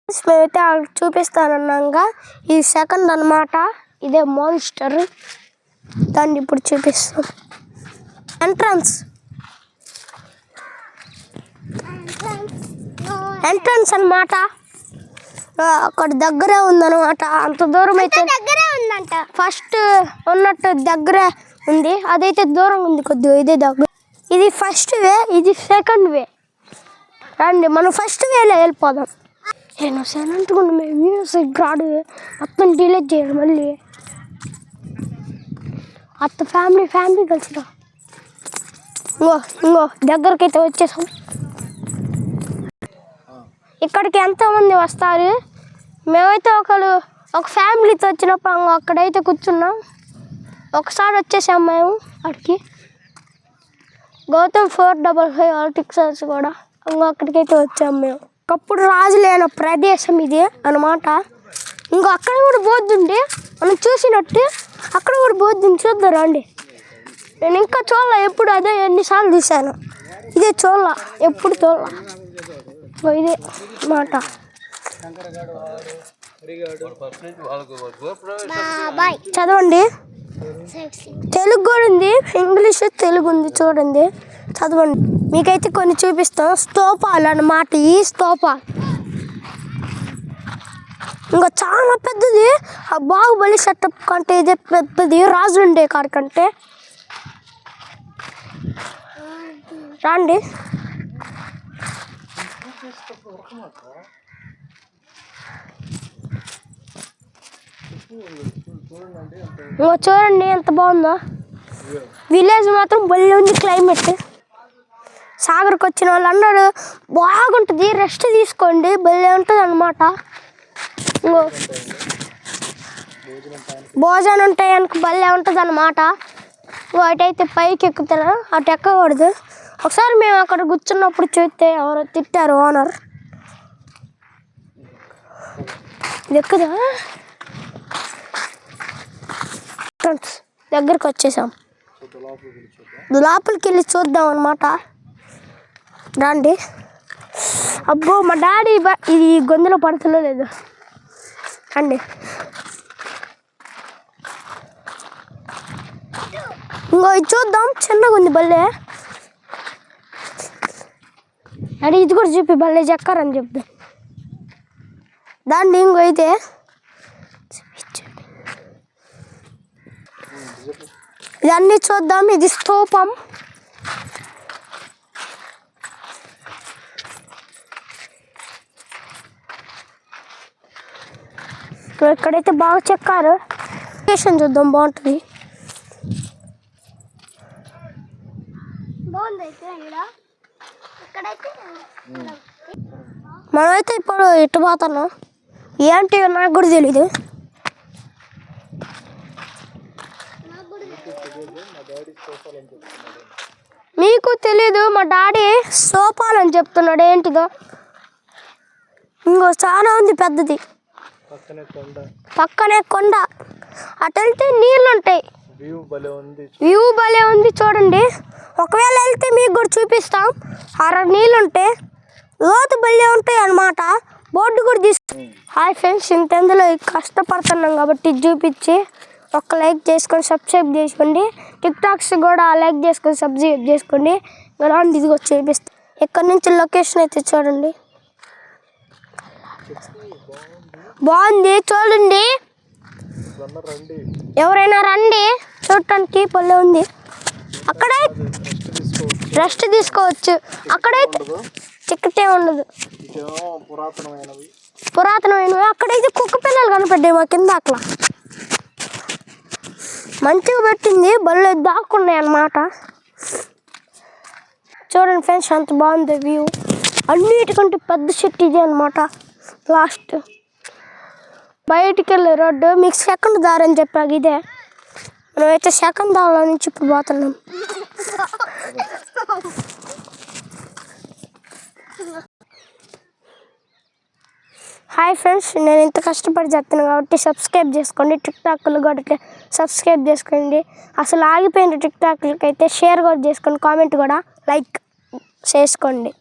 మేమైతే చూపిస్తానన్నాగా ఇది సెకండ్ అన్నమాట. ఇదే మాన్స్టర్. దాన్ని ఇప్పుడు చూపిస్తాం. ఎంట్రన్స్ అన్నమాట. అక్కడ దగ్గరే ఉందన్నమాట. అంత దూరం అయితే దగ్గరే ఉందంట. ఫస్ట్ ఉన్నట్టు దగ్గరే ఉంది, అదైతే దూరం ఉంది కొద్దిగా. ఇదే దగ్గర. ఇది ఫస్ట్ వే, ఇది సెకండ్ వే. రండి మనం ఫస్ట్ వేలో వెళ్ళిపోదాం. నేను సైలెంట్గా వ్యూస్ రాడు మొత్తం డిలీట్ చేయాలి మళ్ళీ. అత్త ఫ్యామిలీ కలిసిరా. ఇంకో దగ్గరకైతే వచ్చేసాం. ఇక్కడికి ఎంతోమంది వస్తారు. మేమైతే ఒక ఫ్యామిలీతో వచ్చినప్పుడు అక్కడైతే కూర్చున్నాం. ఒకసారి వచ్చేసాం మేము అక్కడికి. గౌతమ్ 455 టిక్సర్స్ కూడా అక్కడికైతే వచ్చాము మేము. ఒకప్పుడు రాజు లేని ప్రదేశం ఇది అన్నమాట. ఇంకో అక్కడ కూడా బోద్దుండి మనం చూసినట్టు అక్కడ కూడా బోద్దుండి చూద్దాం రండి. నేను ఇంకా చూడాల ఎప్పుడు, అదే ఎన్నిసార్లు చూశాను. ఇదే చూడాల ఎప్పుడు చూడాల. ఇదే మాట. చదవండి. తెలుగు కూడా ఉంది, ఇంగ్లీష్ తెలుగు ఉంది. చూడండి చదవండి. మీకైతే కొన్ని చూపిస్తాం. స్తూపాలు అన్నమాట. ఈ స్తూపాలు ఇంకా చాలా పెద్దది. ఆ బాహుబలి సెటప్ కంటే ఇదే పెద్దది. రాజు ఉండే కాడ కంటే. రండి. చూడండి ఎంత బాగుందో. విలేజ్ మాత్రం భలే ఉంది. క్లైమేట్. సాగర్కి వచ్చిన వాళ్ళు అన్నారు బాగుంటుంది, రెస్ట్ తీసుకోండి, భలే ఉంటుంది అన్నమాట. భోజనం ఉంటాయి అనుకో, భలే ఉంటుంది అన్నమాట. అటైతే పైకి ఎక్కుతారు, అటు ఎక్కకూడదు. ఒకసారి మేము అక్కడ కూర్చున్నప్పుడు చూస్తే ఎవరో తిట్టారు ఓనర్. ఇది ఎక్కుదా. దగ్గరికి వచ్చేసాం. లోపలికి వెళ్ళి చూద్దాం అన్నమాట. రండి. అబ్బో మా డాడీ ఇది గొంతులో పడుతుందో లేదు. రండి. ఇంకో ఇది చూద్దాం. చిన్నగా ఉంది భలే. డాడీ ఇది కూడా చెప్పి భలే చెక్కారని చెప్దాం. దాన్ని ఇంకో అయితే ఇదన్నీ చూద్దాం. ఇది స్తూపం. ఇక్కడైతే బాగా చెక్కారు. లొకేషన్ చూద్దాం, బాగుంటుంది. మనమైతే ఇప్పుడు ఇటు పోతున్నాం. ఏంటి నాకు కూడా తెలీదు. మీకు తెలీదు. మా డాడీ సోపాలని చెప్తున్నాడు. ఏంటిదో ఇంకో చాలా ఉంది పెద్దది. పక్కనే కొండ. అటు వెళ్తే నీళ్ళు ఉంటాయి. వ్యూ భలే ఉంది చూడండి. ఒకవేళ వెళ్తే మీకు కూడా చూపిస్తాం. నీళ్ళు ఉంటాయి, లోతు భలే ఉంటాయి అన్నమాట. బోర్డు కూడా తీసుకు. హాయ్ ఫ్రెండ్స్, ఇంతెందులో కష్టపడుతున్నాం కాబట్టి చూపించి ఒక లైక్ చేసుకొని సబ్స్క్రైబ్ చేసుకోండి. టిక్టాక్స్ కూడా లైక్ చేసుకొని సబ్స్క్రైబ్ చేసుకోండి. రాండి ఇదిగో చూపిస్తాం. ఇక్కడ నుంచి లొకేషన్ అయితే చూడండి. బాగుంది చూడండి. ఎవరైనా రండి చూడటానికి. భలే ఉంది. అక్కడే రెస్ట్ తీసుకోవచ్చు. అక్కడైతే చిక్కటే ఉండదు. పురాతనమైనవి. అక్కడైతే కుక్క పిల్లలు కనపడ్డాయి మా కింద. అట్లా మంచిగా పెట్టింది. భలే దాక్కున్నాయి అన్నమాట. చూడండి ఫ్రెండ్స్ అంత బాగుంది వ్యూ. అన్నిటికంటే పెద్ద చెట్టు ఇది అన్నమాట. లాస్ట్ బయటికి వెళ్ళే రోడ్డు. మీకు సెకండ్ దారి అని చెప్పాక ఇదే. మనమైతే సెకండ్ దారిలో నుంచి ఇప్పుడు పోతున్నాం. హాయ్ ఫ్రెండ్స్, నేను ఇంత కష్టపడి చేస్తున్నాను కాబట్టి సబ్స్క్రైబ్ చేసుకోండి. టిక్టాక్లు కూడా సబ్స్క్రైబ్ చేసుకోండి. అసలు ఆగిపోయిన టిక్టాక్లకి అయితే షేర్ కూడా చేసుకోండి. కామెంట్ కూడా లైక్ చేసుకోండి.